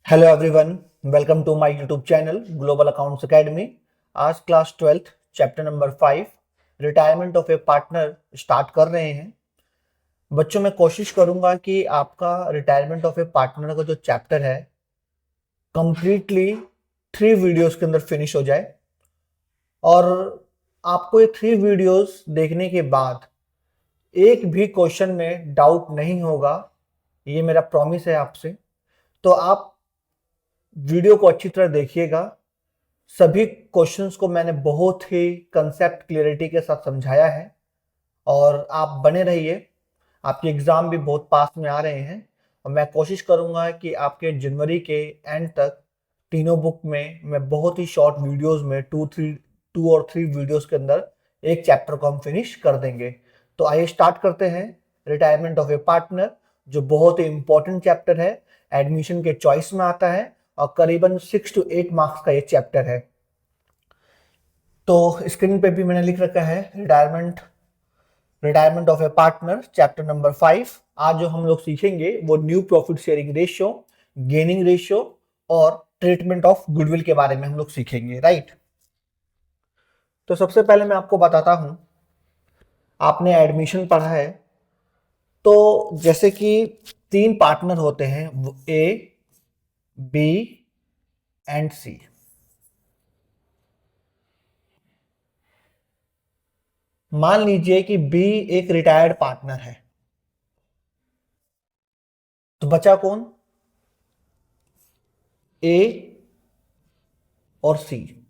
Hello everyone, welcome to my YouTube channel global accounts academy. आज class 12th chapter number 5 retirement of a partner start कर रहे हैं। बच्चों, मैं कोशिश करूंगा कि आपका रिटायरमेंट ऑफ ए पार्टनर का जो चैप्टर है कंप्लीटली 3 वीडियोस के अंदर फिनिश हो जाए। और आपको ये 3 वीडियोस देखने के बाद एक भी क्वेश्चन में डाउट नहीं होगा, ये मेरा प्रॉमिस है आपसे। तो आप वीडियो को अच्छी तरह देखिएगा। सभी क्वेश्चंस को मैंने बहुत ही कंसेप्ट क्लियरिटी के साथ समझाया है और आप बने रहिए। आपके एग्जाम भी बहुत पास में आ रहे हैं और मैं कोशिश करूंगा कि आपके जनवरी के एंड तक तीनों बुक में मैं बहुत ही शॉर्ट वीडियोस में 2 और 3 वीडियोस के अंदर एक चैप्टर को हम फिनिश कर देंगे। तो आइए स्टार्ट करते हैं। रिटायरमेंट ऑफ ए पार्टनर जो बहुत ही इंपॉर्टेंट चैप्टर है, एडमिशन के चॉइस में आता है और करीबन 6 to 8 मार्क्स का ये चैप्टर है। तो स्क्रीन पे भी मैंने लिख रखा है retirement of a partner chapter number 5। आज जो हम लोग सीखेंगे वो new profit sharing ratio, gaining ratio और ट्रीटमेंट ऑफ गुडविल के बारे में हम लोग सीखेंगे, राइट। तो सबसे पहले मैं आपको बताता हूं, आपने एडमिशन पढ़ा है तो जैसे कि 3 पार्टनर होते हैं, ए, बी एंड सी। मान लीजिए कि बी एक रिटायर्ड पार्टनर है, तो बचा कौन? ए और सी।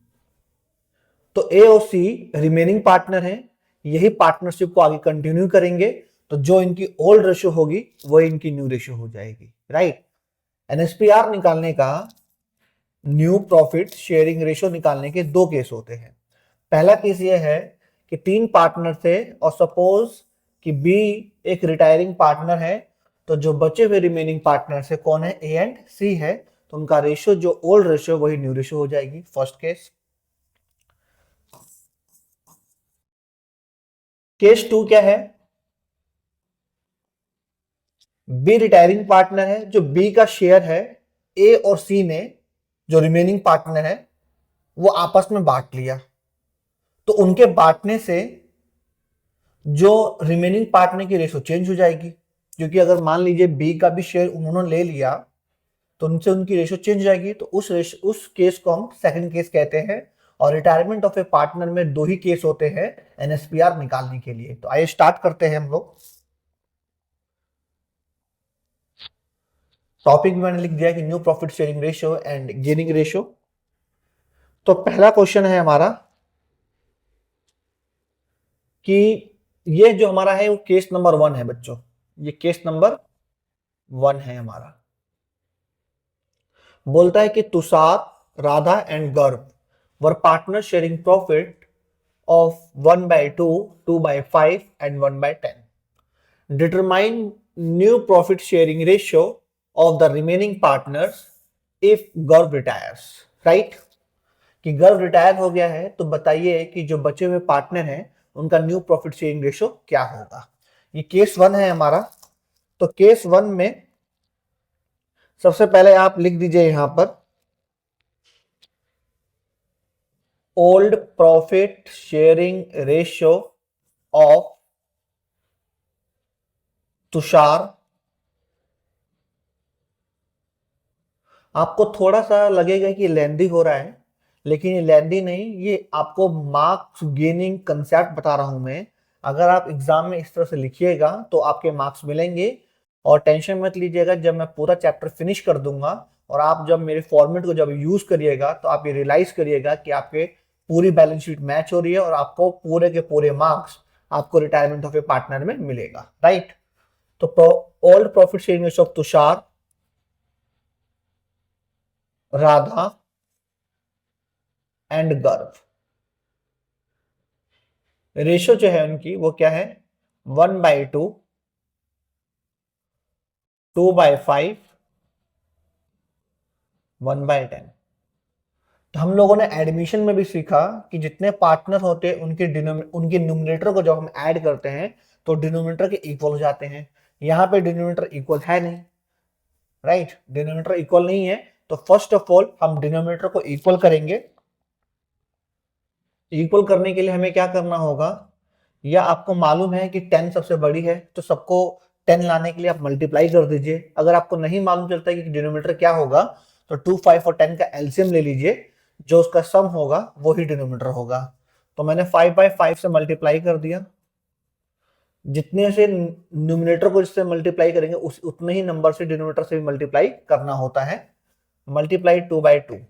तो ए और सी रिमेनिंग पार्टनर हैं, यही पार्टनरशिप को आगे कंटिन्यू करेंगे। तो जो इनकी ओल्ड रेशियो होगी वो इनकी न्यू रेशियो हो जाएगी, राइट। एनएसपीआर निकालने का, न्यू प्रॉफिट शेयरिंग रेशियो निकालने के 2 केस होते हैं। पहला केस ये है कि 3 पार्टनर थे और सपोज कि बी एक रिटायरिंग पार्टनर है, तो जो बचे हुए रिमेनिंग पार्टनर से कौन है? ए एंड सी है। तो उनका रेशियो जो ओल्ड रेशियो वही न्यू रेशियो हो जाएगी, फर्स्ट केस। केस 2 क्या है? बी रिटायरिंग पार्टनर है, जो बी का शेयर है ए और सी ने, जो रिमेनिंग पार्टनर है, वो आपस में बांट लिया। तो उनके बांटने से जो रिमेनिंग पार्टनर की रेशियो चेंज हो जाएगी, क्योंकि अगर मान लीजिए बी का भी शेयर उन्होंने ले लिया तो उनसे उनकी रेशियो चेंज हो जाएगी। तो उस केस को हम सेकंड केस कहते हैं। और रिटायरमेंट ऑफ ए पार्टनर में 2 ही केस होते हैं एनएसपीआर निकालने के लिए। तो आइए स्टार्ट करते हैं हम लोग। टॉपिक में मैंने लिख दिया कि new profit sharing ratio and gaining ratio. तो पहला क्वेश्चन है हमारा कि ये जो हमारा है वो केस नंबर 1 है बच्चों, ये केस नंबर 1 है हमारा। बोलता है कि तुषार, राधा एंड गर्भ वर partner sharing profit of 1/2, 2/5 and 1/10. Determine new profit sharing ratio of the remaining partners if गर्भ retires, right? कि गर्भ रिटायर हो गया है तो बताइए कि जो बचे हुए पार्टनर हैं उनका न्यू प्रॉफिट शेयरिंग रेशियो क्या होगा। ये केस 1 है हमारा। तो केस 1 में सबसे पहले आप लिख दीजिए यहां पर old profit sharing ratio of Tushar. आपको थोड़ा सा लगेगा कि लेंदी हो रहा है, लेकिन ये लेंदी नहीं, ये आपको मार्क्स गेनिंग कंसेप्ट बता रहा हूं मैं। अगर आप एग्जाम में इस तरह से लिखिएगा तो आपके मार्क्स मिलेंगे। और टेंशन मत लीजिएगा, जब मैं पूरा चैप्टर फिनिश कर दूंगा और आप जब मेरे फॉर्मेट को जब यूज करिएगा तो आप ये रियलाइज करिएगा कि आपके पूरी बैलेंस शीट मैच हो रही है और आपको पूरे के पूरे मार्क्स आपको रिटायरमेंट ऑफ ए पार्टनर में मिलेगा, राइट। तो old profit sharing ratio of Tushar, Radha and गर्भ, रेशियो जो है उनकी वो क्या है? 1/2, 2/5, 1/10। तो हम लोगों ने एडमिशन में भी सीखा कि जितने पार्टनर होते हैं उनके न्यूमरेटर को जब हम ऐड करते हैं तो डिनोमिनेटर के इक्वल हो जाते हैं। यहाँ पे डिनोमिनेटर इक्वल है नहीं, राइट, डिनोमिनेटर इक्वल नहीं है। तो फर्स्ट ऑफ ऑल हम डिनोमिनेटर को इक्वल करेंगे। इक्वल करने के लिए हमें क्या करना होगा, या आपको मालूम है कि 10 सबसे बड़ी है तो सबको 10 लाने के लिए आप मल्टीप्लाई कर दीजिए। अगर आपको नहीं मालूम चलता है कि डिनोमिनेटर क्या होगा तो 2, 5 और 10 का एलसीएम ले लीजिए, जो उसका सम होगा वो ही डिनोमिनेटर होगा। तो मैंने 5/5 से मल्टीप्लाई कर दिया। जितने से न्यूमिनेटर को जिससे मल्टीप्लाई करेंगे उतने ही नंबर से डिनोमिनेटर से भी मल्टीप्लाई करना होता है। मल्टीप्लाई 2/2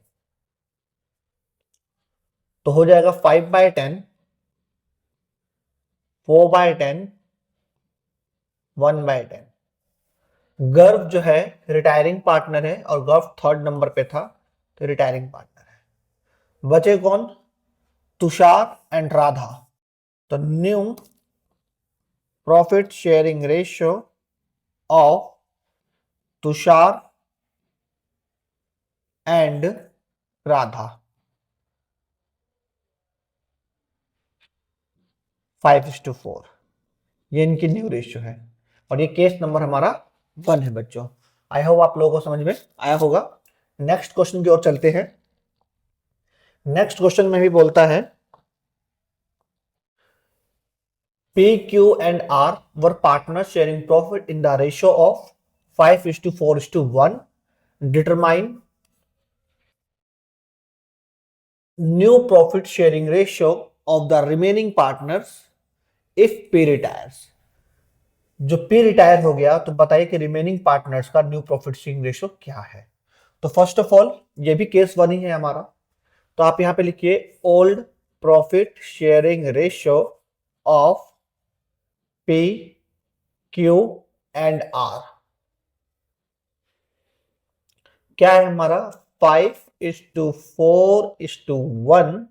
तो हो जाएगा 5/10, 4/10, 1/10। गर्व जो है रिटायरिंग पार्टनर है और गर्व थर्ड नंबर पे था तो रिटायरिंग पार्टनर है। बचे कौन, तुषार एंड राधा। तो new profit sharing ratio of Tushar and Radha 5:4, ये इनकी न्यू रेशियो है और ये केस नंबर हमारा 1 है बच्चों। आई होप आप लोगों को समझ में आया होगा। नेक्स्ट क्वेश्चन की ओर चलते हैं। नेक्स्ट क्वेश्चन में भी बोलता है P, Q and R were partners sharing profit in the ratio of 5:4:1. Determine new profit sharing ratio of the remaining partners if P retires. जो P रिटायर हो गया तो बताइए कि रिमेनिंग पार्टनर्स का न्यू प्रॉफिट शेयरिंग रेशियो क्या है। तो फर्स्ट ऑफ ऑल ये भी केस 1 ही है हमारा, तो आप यहां पे लिखिए old profit sharing ratio of P, Q and R क्या है हमारा 5:4:1,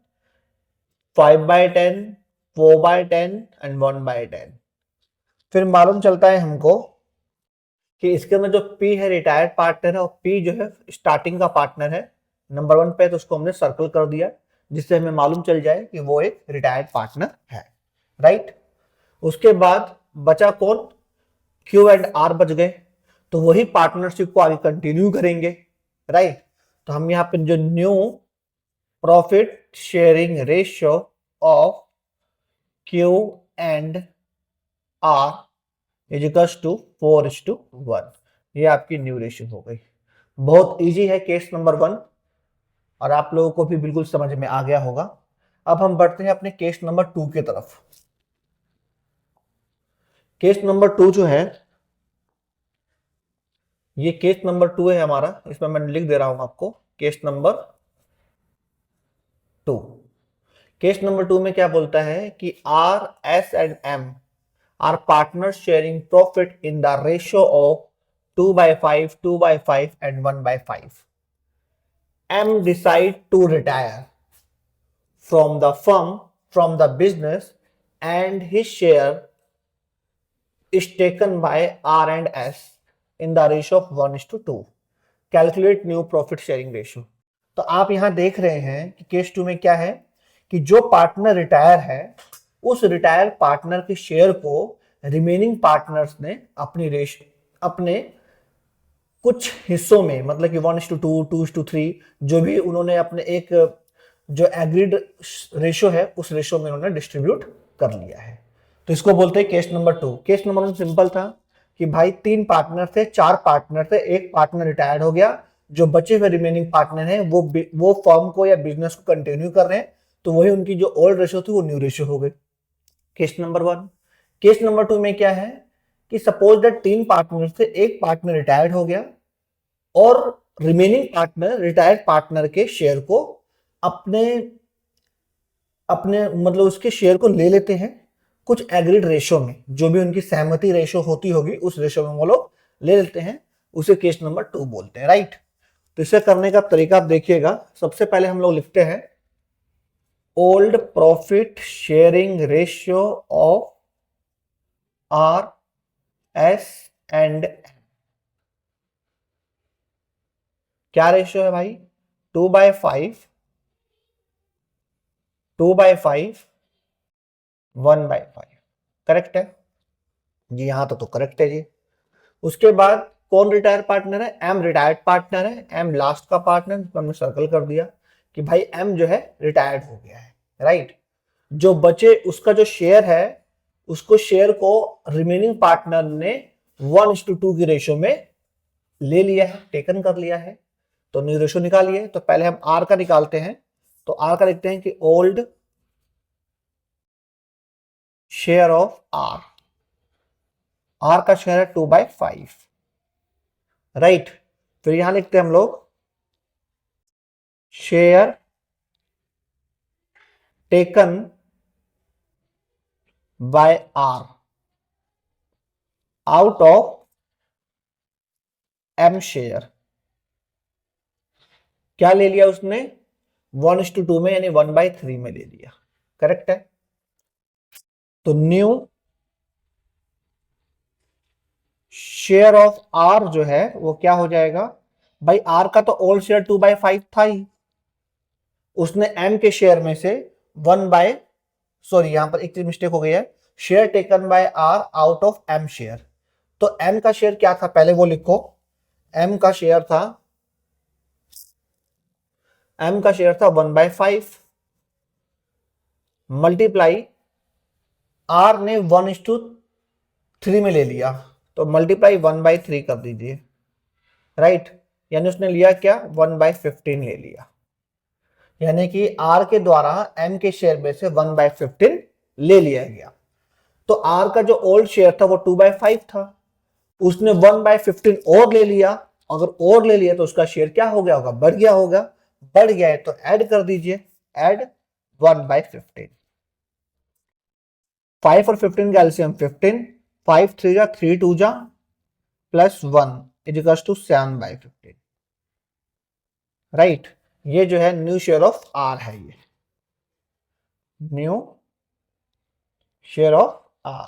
5/10, 4/10 एंड 1/10। फिर मालूम चलता है हमको कि इसके अंदर जो P है रिटायर्ड पार्टनर है और P जो है स्टार्टिंग का पार्टनर है। नंबर 1 पे तो उसको हमने सर्कल कर दिया जिससे हमें मालूम चल जाए कि वो एक रिटायर्ड पार्टनर है, राइट। उसके बाद बचा कौन, Q एंड R बच गए, तो वही पार्टनरशिप को आगे कंटिन्यू करेंगे, राइट। तो हम यहाँ पे जो new profit sharing ratio of Q and R is equals to 4:1, ये आपकी न्यू रेशियो हो गई। बहुत इजी है केस नंबर 1 और आप लोगों को भी बिल्कुल समझ में आ गया होगा। अब हम बढ़ते हैं अपने केस नंबर 2 की तरफ। केस नंबर 2 जो है ये केस नंबर 2 है हमारा, इसमें मैं लिख दे रहा हूं आपको केस नंबर 2। केस नंबर 2 में क्या बोलता है कि R, S and M are partners sharing profit in the ratio of 2/5, 2/5 and 1/5. M decide to retire from the firm, from the business, and his share is taken by R and S in the ratio of 1:2. Calculate new profit sharing ratio. तो आप यहां देख रहे हैं कि case 2 में क्या है कि जो पार्टनर रिटायर है उस रिटायर पार्टनर के शेयर को रिमेनिंग पार्टनर्स ने अपने कुछ हिस्सों में, मतलब कि 1:2, 2:3, जो भी उन्होंने अपने एक जो एग्रीड रेशियो है उस रेशियो में उन्होंने डिस्ट्रीब्यूट कर लिया है। तो इसको बोलते हैं case number 2। Case number 1 simple था कि भाई 3 पार्टनर थे, 4 पार्टनर थे, एक पार्टनर रिटायर्ड हो गया, जो बचे हुए रिमेनिंग पार्टनर हैं वो फर्म को या बिजनेस को कंटिन्यू कर रहे हैं, तो वही उनकी जो ओल्ड रेशियो थी वो न्यू रेशियो हो गई। Case number 1। केस नंबर 2 में क्या है कि सपोज दैट 3 पार्टनर थे, एक पार्टनर रिटायर्ड हो गया और रिमेनिंग पार्टनर रिटायर्ड पार्टनर के शेयर को अपने अपने मतलब उसके शेयर को ले लेते हैं कुछ एग्रीड रेशो में, जो भी उनकी सहमति रेशो होती होगी उस रेशो में वो लोग ले लेते हैं, उसे केस नंबर 2 बोलते हैं, राइट। तो इसे करने का तरीका आप देखिएगा। सबसे पहले हम लोग लिखते हैं old profit sharing ratio of R, S and क्या रेशियो है भाई 2/5, 2/5, 1/5, करेक्ट है जी, यहां तो करेक्ट है जी। उसके बाद कौन रिटायर पार्टनर है? एम रिटायर्ड पार्टनर है, एम लास्ट का पार्टनर, तो हमने सर्कल कर दिया कि भाई एम जो है रिटायर्ड हो गया है, राइट। जो बचे उसका जो शेयर है, उसको शेयर को रिमेनिंग पार्टनर ने 1:2 की रेशो में ले लिया है, टेकन कर लिया है। तो न्यू रेशो निकालिए। तो पहले हम आर का निकालते हैं। तो आर का लिखते हैं कि old share of R, R का शेयर है 2/5, राइट। फिर यहां लिखते हैं हम लोग share taken by R out of M share. क्या ले लिया उसने? 1:2 में, यानी 1/3 में ले लिया, करेक्ट है। तो न्यू शेयर ऑफ आर जो है वो क्या हो जाएगा? भाई आर का तो ओल्ड शेयर 2/5 था ही, उसने एम के शेयर में से सॉरी यहां पर एक मिस्टेक हो गई है, share taken by R out of M share. तो एम का शेयर क्या था पहले वो लिखो। एम का शेयर था 1/5 मल्टीप्लाई आर ने 1:3 में ले लिया, तो मल्टीप्लाई 1/3 कर दीजिए, राइट। यानी उसने लिया क्या? 1/15 ले लिया, यानी कि आर के द्वारा एम के शेयर में से 1/15 ले लिया गया। तो आर का जो ओल्ड शेयर था वो 2/5 था, उसने 1/15 और ले लिया। अगर और ले लिया तो उसका शेयर क्या हो गया होगा? बढ़ गया होगा। बढ़ गया है तो ऐड कर दीजिए, ऐड 1/15। 5 और 15 का एलसीएम 15, 5 3 जा 3 2 जा प्लस 1 इजिकल्स टू 7/15, राइट। ये जो है न्यू शेयर ऑफ आर है, ये new share of R,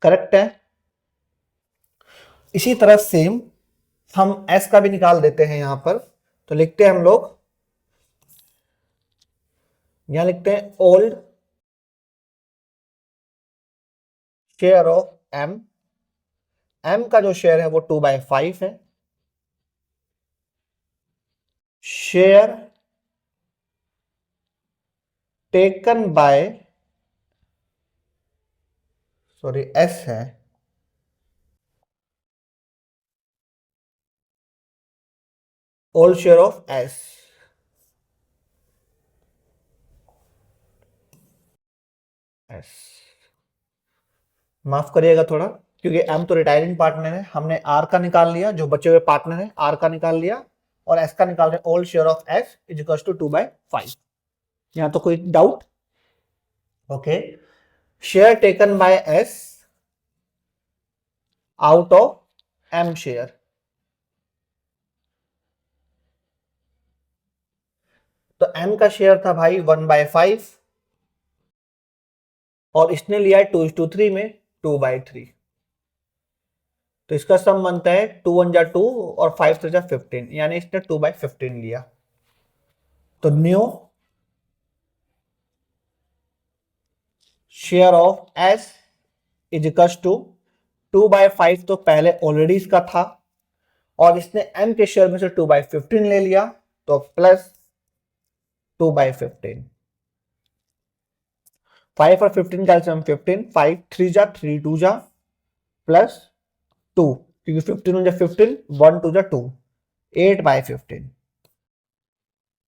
correct है। इसी तरह सेम हम एस का भी निकाल देते हैं यहां पर। तो लिखते हैं हम लोग, यहां लिखते हैं old share of M, M का जो शेयर है वो 2/5 है, share taken by, sorry S है, old share of S, S माफ करिएगा थोड़ा, क्योंकि एम तो रिटायरिंग पार्टनर है, हमने आर का निकाल लिया, जो बचे हुए पार्टनर है आर का निकाल लिया, और एस का निकाल रहे old share of S is equal to 2/5। यहां तो कोई doubt? Okay. Share taken by S out of M share, तो एम का शेयर था भाई 1/5 और इसने लिया है 2:3 में 2/3, तो इसका सम बनता है 2 1 जा 2 और 5 3 जा 15, यानी इसने 2/15 लिया। तो new share of S is equal to 2/5, तो पहले ऑलरेडी इसका था और इसने एम के शेयर में से 2/15 ले लिया, तो प्लस 2/15। 5 और 15 का एलसीएम 15, 5 3 जा 3 2 जा प्लस 2, क्योंकि 15 जा 15, 1 2 जा 2, 8/15,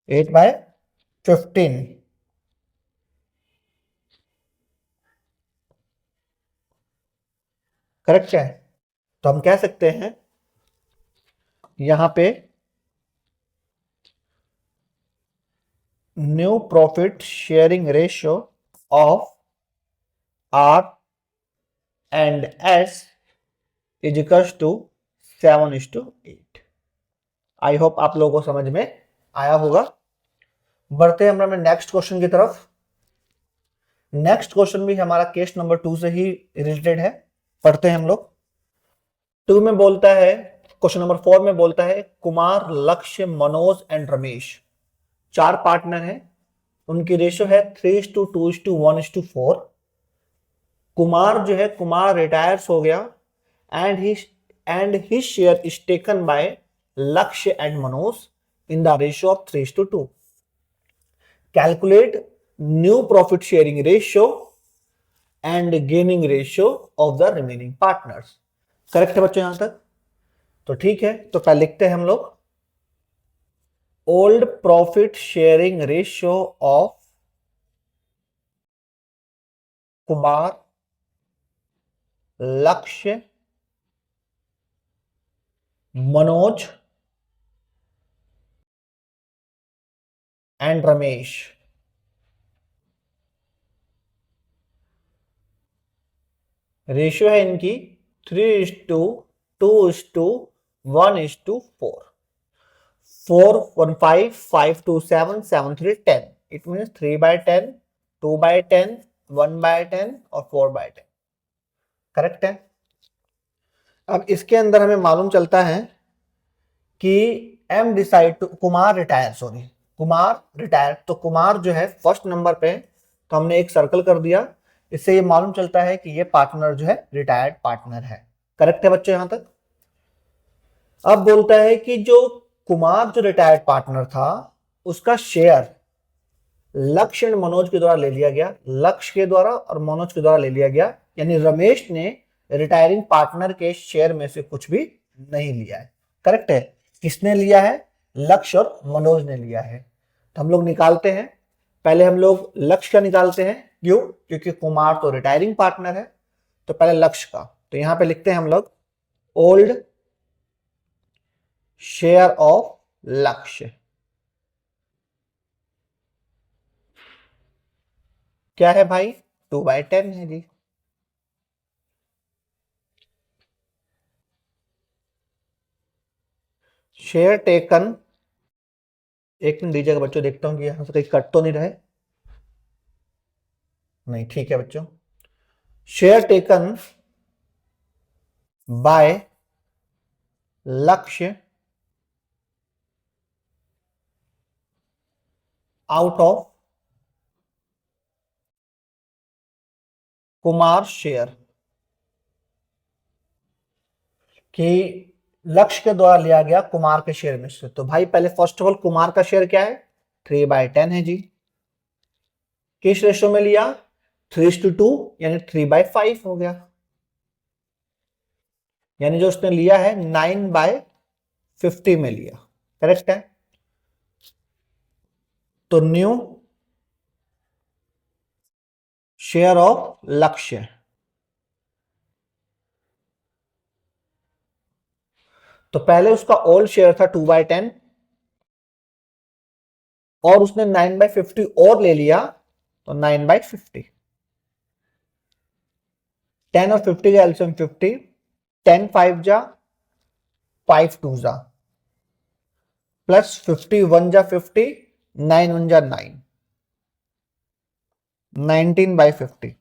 8/15, करेक्ट है। तो हम कह सकते हैं यहां पे new profit sharing ratio of R and S is equal to 7:8। I hope आप लोगों को समझ में आया होगा। बढ़ते हैं हम अपने नेक्स्ट क्वेश्चन की तरफ। नेक्स्ट क्वेश्चन भी हमारा केस नंबर 2 से ही रिलेटेड है, पढ़ते हैं हम लोग। 2 में बोलता है, क्वेश्चन नंबर 4 में बोलता है कुमार, लक्ष्य, मनोज एंड रमेश 4 पार्टनर हैं, उनकी रेशियो है 3:2:1:4। कुमार जो है, कुमार रिटायर्स हो गया and he and his share is taken by Lakshya and Manoj in the ratio of 3:2. Calculate new profit sharing ratio and gaining ratio of the remaining partners. Correct है बच्चों यहां तक? तो ठीक है, तो पहले लिखते हैं हम लोग old profit sharing ratio of Kumar, लक्ष्य, मनोज एंड रमेश। रेशियो है इनकी 3:2:1:4, 4 1 5 5 2 7 7 3 10। इट मीन्स 3/10, 2/10, 1/10 और 4/10। करेक्ट है। अब इसके अंदर हमें मालूम चलता है कि M decide to Kumar retire, Kumar retire. तो कुमार जो है फर्स्ट नंबर पे, तो हमने एक सर्कल कर दिया। इससे ये मालूम चलता है कि ये पार्टनर जो है रिटायर्ड पार्टनर है। करेक्ट है बच्चों यहां तक? अब बोलता है कि जो कुमार जो रिटायर्ड पार्टनर था उसका शेयर लक्ष्य एंड मनोज के द्वारा ले लिया गया, लक्ष्य के द्वारा और मनोज के द्वारा ले लिया गया। यानी रमेश ने रिटायरिंग पार्टनर के शेयर में से कुछ भी नहीं लिया है। करेक्ट है। किसने लिया है? लक्ष्य और मनोज ने लिया है। तो हम लोग निकालते हैं। पहले हम लोग लक्ष्य का निकालते हैं। क्यों? क्योंकि कुमार तो रिटायरिंग पार्टनर है। तो पहले लक्ष्य का, तो यहां पे लिखते हैं हम लोग ओल्ड शेयर ऑफ लक्ष्य। क्या है भाई? 2/10 है जी। शेयर टेकन, एक मिनट दीजिएगा बच्चों, देखता हूं कि यहां से कहीं कट तो नहीं रहे। नहीं, ठीक है बच्चों। शेयर टेकन बाय लक्ष्य आउट ऑफ कुमार शेयर, कि लक्ष्य के द्वारा लिया गया कुमार के शेयर में से। तो भाई पहले फर्स्ट ऑफ ऑल कुमार का शेयर क्या है? 3/10 है जी। किस रेशो में लिया? 3:2, यानी 3/5 हो गया। यानी जो उसने लिया है 9/50 में लिया। करेक्ट है। तो न्यू शेयर ऑफ लक्ष्य, तो पहले उसका ओल्ड शेयर था 2/10 और उसने 9/50 और ले लिया, तो 9/50। 10 और 50 का एलसीएम 50, 10 5 जा 5 2 जा प्लस 50 1 जा 50, 9 1 जा 9, 19/50।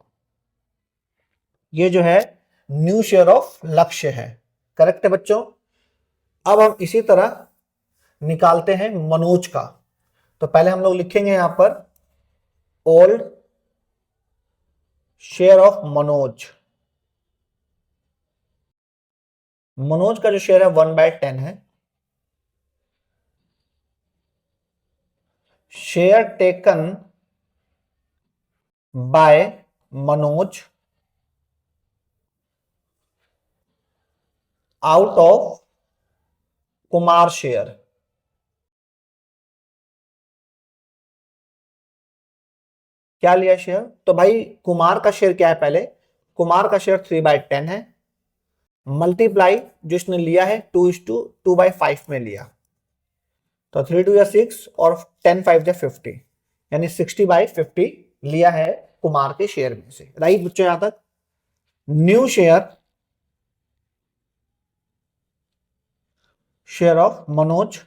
ये जो है न्यू शेयर ऑफ लक्ष्य है। करेक्ट है बच्चों। अब हम इसी तरह निकालते हैं मनोज का। तो पहले हम लोग लिखेंगे यहां पर old share of Manoj. Manoj का जो शेयर है 1/10 है। Share taken bye Manoj out of Kumar share. क्या लिया शेयर? तो भाई कुमार का शेयर क्या है? पहले कुमार का शेयर 3/10 है, मल्टीप्लाई जो इसने लिया है 2:2/5 में लिया, तो 3 2 या 6 और 10 5 या 50, यानी 60/50 लिया है कुमार के शेयर में से। राइट बच्चों यहां तक? New share of Manoj.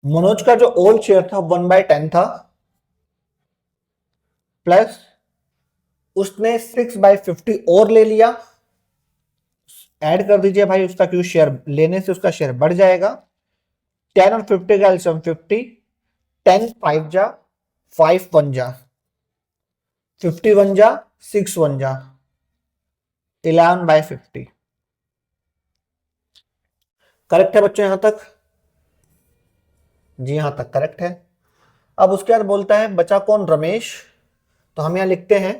Manoj का जो ओल्ड शेयर था 1/10 था, प्लस उसने 6/50 और ले लिया। ऐड कर दीजिए भाई उसका, क्यों शेयर लेने से उसका शेयर बढ़ जाएगा। 10 और 50 का एलसीएम 50, 10 5 जा 5 1 जा, 50 1 जा 6 1 जा 11/50। करेक्ट है बच्चों यहां तक? जी यहां तक करेक्ट है। अब उसके बाद बोलता है बचा कौन? रमेश। तो हम यहां लिखते हैं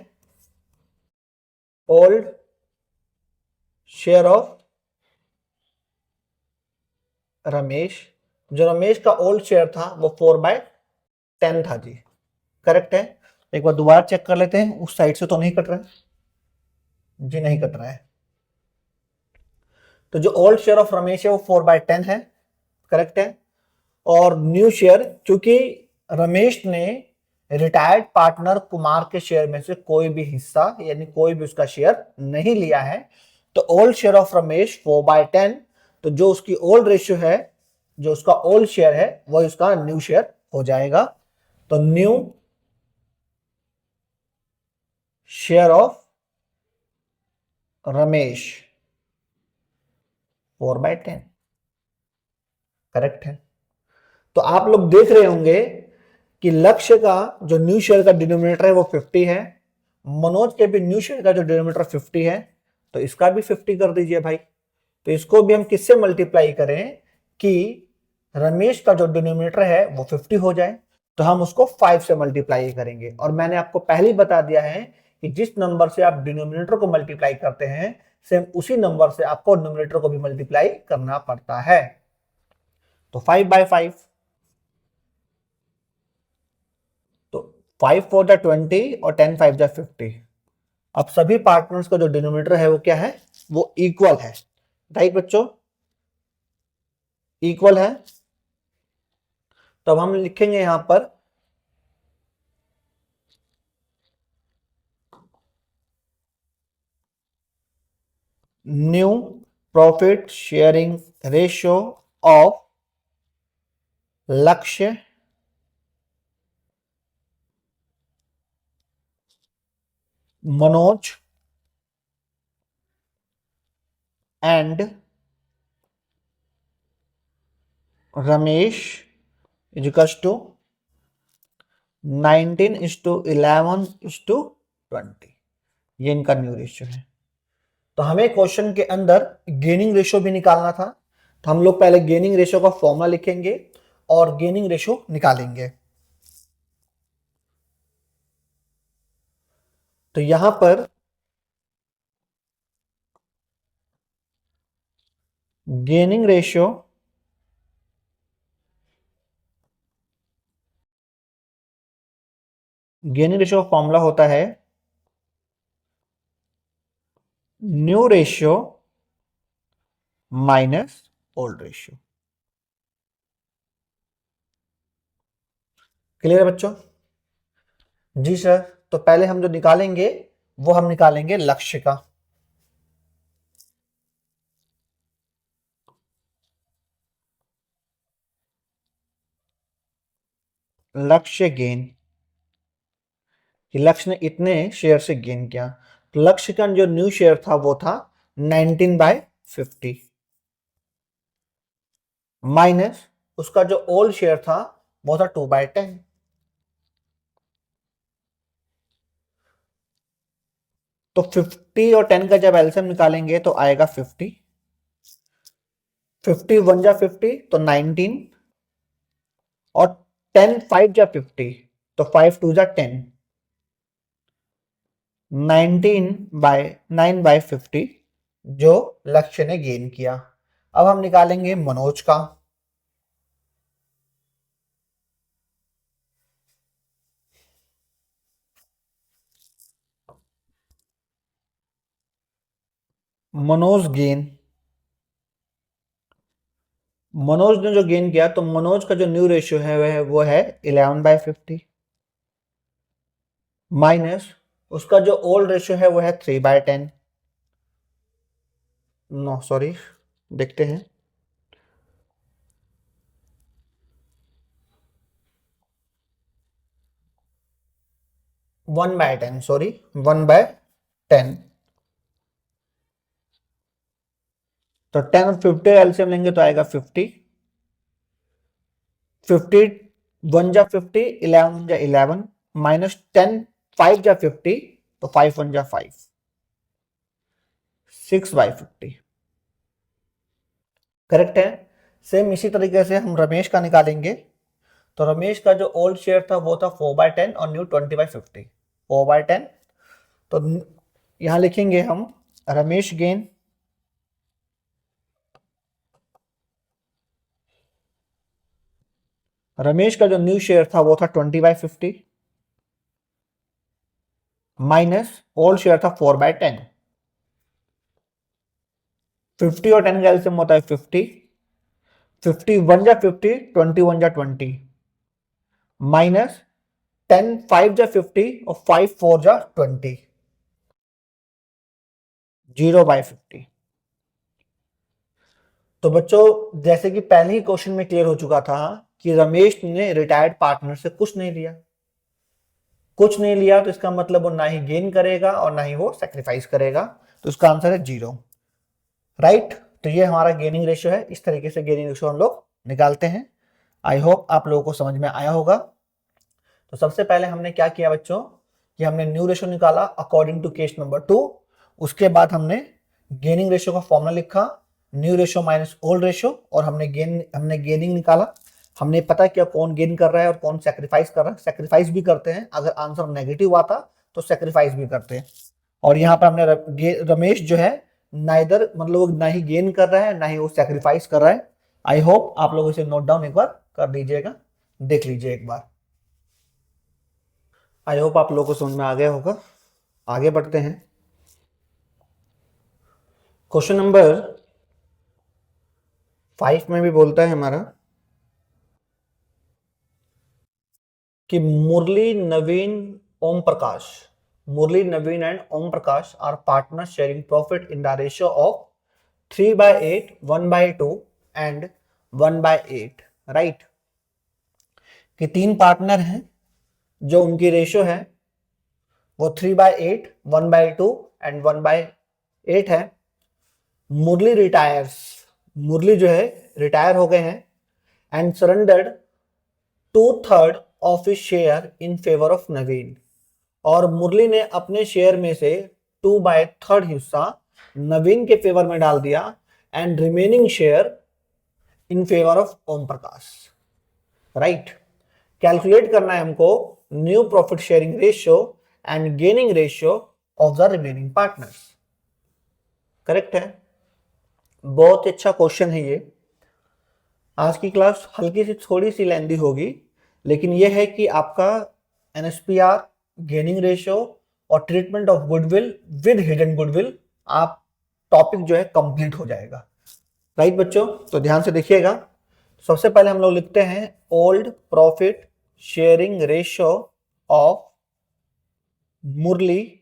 ओल्ड शेयर ऑफ रमेश। जो रमेश का ओल्ड शेयर था वो 4/10 था जी। करेक्ट है। एक बार दोबारा चेक कर लेते हैं, उस साइड से तो नहीं कट रहा है जी, नहीं कट रहा है। तो जो ओल्ड शेयर ऑफ रमेश है वो 4/10 है। करेक्ट है। और न्यू शेयर, क्योंकि रमेश ने रिटायर्ड पार्टनर कुमार के शेयर में से कोई भी हिस्सा यानी कोई भी उसका शेयर नहीं लिया है, तो ओल्ड शेयर ऑफ रमेश 4/10। तो जो उसकी ओल्ड रेशियो है, जो उसका ओल्ड शेयर है, वो उसका न्यू शेयर हो जाएगा। तो new share of Ramesh 4/10। Correct है। तो आप लोग देख रहे होंगे कि लक्ष्य का जो न्यू शेयर का डिनोमिनेटर है वो 50 है, मनोज के भी न्यू शेयर का जो डिनोमिनेटर 50 है, तो इसका भी 50 कर दीजिए भाई। तो इसको भी हम किससे मल्टीप्लाई करें कि रमेश का जो डिनोमिनेटर है वो 50 हो जाए? तो हम उसको 5 से मल्टीप्लाई करेंगे। और मैंने आपको पहले ही बता दिया है कि जिस नंबर से आप डिनोमिनेटर को मल्टीप्लाई करते हैं, सेम उसी नंबर से आपको न्यूमरेटर को भी मल्टीप्लाई करना पड़ता है। तो 5/5, तो 5 4 जा 20 और 10 5 जा 50। अब सभी पार्टनर्स का जो डिनोमिनेटर है वो क्या है? वो इक्वल है। राइट बच्चों, इक्वल है। तो अब हम लिखेंगे यहां पर new profit sharing ratio of Lakshya Manoj and Ramesh equals to 19:11:20। ये इनका न्यू रेशियो है। तो हमें क्वेश्चन के अंदर गेनिंग रेशियो भी निकालना था, तो हम लोग पहले गेनिंग रेशियो का फॉर्मूला लिखेंगे और गेनिंग रेशियो निकालेंगे। तो यहां पर गेनिंग रेशियो का फॉर्मूला होता है new ratio minus old ratio. Clear है बच्चों? जी सर। तो पहले हम जो निकालेंगे वो हम निकालेंगे लक्ष्य का। लक्ष्य गेन, कि लक्ष्य ने इतने शेयर से गेन किया। तो लक्ष्य का जो न्यू शेयर था वो था 19/50 माइनस उसका जो ओल्ड शेयर था वो था 2/10। तो 50 और 10 का जब एलसीएम निकालेंगे तो आएगा 50। 50 1 जा 50 तो 19, और 10 5 जा 50 तो 5 2 जा 10। 19/9/50 जो लक्ष्य ने गेन किया। अब हम निकालेंगे मनोज का। मनोज गेन, मनोज ने जो गेन किया, तो मनोज का जो न्यू रेशियो है वो है 11/50 माइनस उसका जो ओल्ड रेशियो है वो है 3/10। नो सॉरी, देखते हैं। 1/10, सॉरी 1/10। तो 10 और 50 एलसीएम लेंगे तो आएगा 50। 50 1 जा 50, 11 जा 11 माइनस 10 5 जा 50 तो 5 1 जा 5। 6/50। करेक्ट है। सेम इसी तरीके से हम रमेश का निकालेंगे। तो रमेश का जो ओल्ड शेयर था वो था 4/10 और न्यू 20/50। 4/10, तो यहां लिखेंगे हम रमेश गेन रमेश का जो न्यू शेयर था वो था 20/50 माइनस ओल्ड शेयर था 4/10। 50 और 10 का एलसीएम होता है 50। 50 1 जा 50, 20 1 जा 20 माइनस 10 5 जा 50 और 5 4 जा 20, 0/50। तो बच्चों जैसे कि पहले ही क्वेश्चन में क्लियर हो चुका था कि रमेश ने रिटायर्ड पार्टनर से कुछ नहीं लिया। कुछ नहीं लिया तो इसका मतलब वो ना ही गेन करेगा और ना ही वो सेक्रीफाइस करेगा, तो इसका आंसर है 0। राइट। तो ये हमारा गेनिंग रेशियो है। इस तरीके से गेनिंग रेशियो हम लोग निकालते हैं। आई होप आप लोगों को समझ में आया होगा। तो सबसे पहले हमने क्या किया बच्चों कि हमने न्यू रेशियो निकाला अकॉर्डिंग टू केस नंबर 2। उसके बाद हमने गेनिंग रेशियो का फॉर्मूला लिखा, new ratio minus old ratio, और हमने गेनिंग निकाला। हमने पता किया कौन गेन कर रहा है और कौन सेक्रीफाइस कर रहा है। सेक्रीफाइस भी करते हैं, अगर आंसर नेगेटिव आता तो सेक्रीफाइस भी करते हैं। और यहाँ पर हमने रमेश जो है नाइदर मतलब वो ना ही गेन कर रहा है ना ही वो सेक्रीफाइस कर रहा है। आई होप आप लोग इसे नोट डाउन एक बार कर लीजिएगा, देख लीजिए एक बार। आई होप आप लोगों को समझ में आ गया होगा। आगे बढ़ते हैं। क्वेश्चन नंबर 5 में भी बोलता है हमारा कि Murli Naveen and Om Prakash are partner sharing profit in the ratio of 3/8, 1/2 and 1/8। Right. कि 3 पार्टनर हैं जो उनकी रेशियो है वो 3/8, 1/2 एंड 1/8 है। मुरली जो है रिटायर हो गए हैं and surrendered 2/3 of his share in favour of Naveen. और मुरली ने अपने शेयर में से 2/3 हिस्सा नवीन के फेवर में डाल दिया and remaining share in favour of Om Prakash. Right. Calculate करना है हमको new profit sharing ratio and gaining ratio of the remaining partners. Correct है। बहुत अच्छा क्वेश्चन है ये। आज की क्लास हल्की सी थोड़ी सी लेंदी होगी, लेकिन यह है कि आपका एनएसपीआर, गेनिंग रेशियो और treatment of goodwill with hidden goodwill आप टॉपिक जो है कंप्लीट हो जाएगा। राइट बच्चों, तो ध्यान से देखिएगा। सबसे पहले हम लोग लिखते हैं old profit sharing ratio of Murli,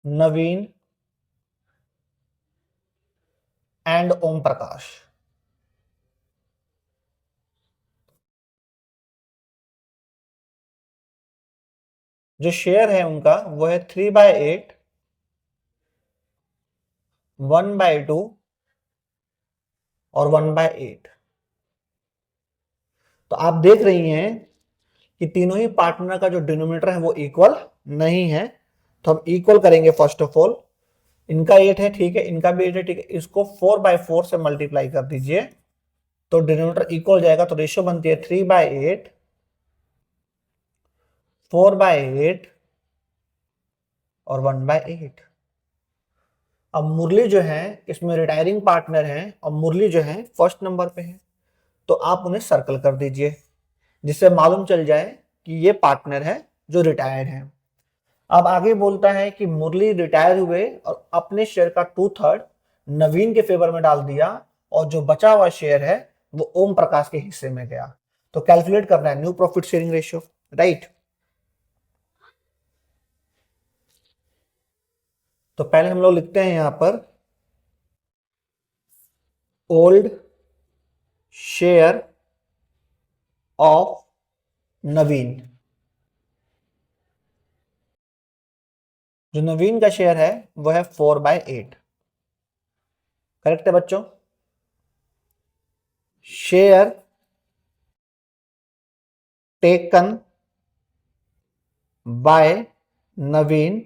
Naveen and Om Prakash. जो शेयर है उनका वो है 3/8, 1/2 और 1/8। तो आप देख रही हैं कि तीनों ही पार्टनर का जो डिनोमिनेटर है वो इक्वल नहीं है। तो हम इक्वल करेंगे फर्स्ट ऑफ ऑल। इनका 8 है, ठीक है, इनका भी 8 है, ठीक है। इसको 4/4 से मल्टीप्लाई कर दीजिए तो डिनोमिनेटर इक्वल हो जाएगा। तो रेशियो बनती है 3/8, 4/8 और 1/8। अब मुरली जो है इसमें रिटायरिंग पार्टनर है और मुरली जो है फर्स्ट नंबर पे है, तो आप उन्हें सर्कल कर दीजिए जिससे मालूम चल जाए कि ये पार्टनर है जो रिटायर्ड है। अब आगे बोलता है कि मुरली रिटायर हुए और अपने शेयर का 2/3 नवीन के फेवर में डाल दिया और जो बचा हुआ शेयर है वो ओम प्रकाश के हिस्से में गया। तो कैलकुलेट करना है new profit sharing ratio. Right. तो पहले हम लोग लिखते हैं यहां पर ओल्ड शेयर ऑफ नवीन। जो नवीन का शेयर है वो है 4/8। करेक्ट है बच्चों। शेयर टेकन बाय नवीन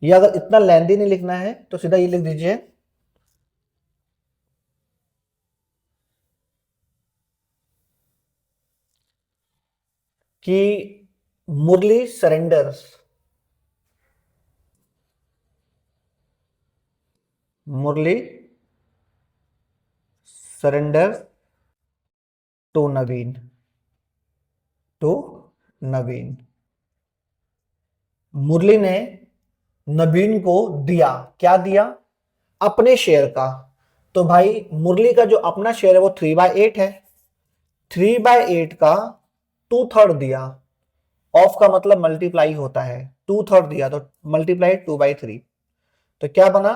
ये अगर इतना लेंदी नहीं लिखना है तो सीधा ये लिख दीजिए कि Murli surrenders, Murli surrender to Naveen, to Naveen. Murli ने नवीन को दिया, क्या दिया? अपने शेयर का। तो भाई मुरली का जो अपना शेयर है वो 3/8 है। 3/8 का 2/3 दिया। ऑफ का मतलब मल्टीप्लाई होता है, 2/3 दिया तो मल्टीप्लाई 2/3। तो क्या बना?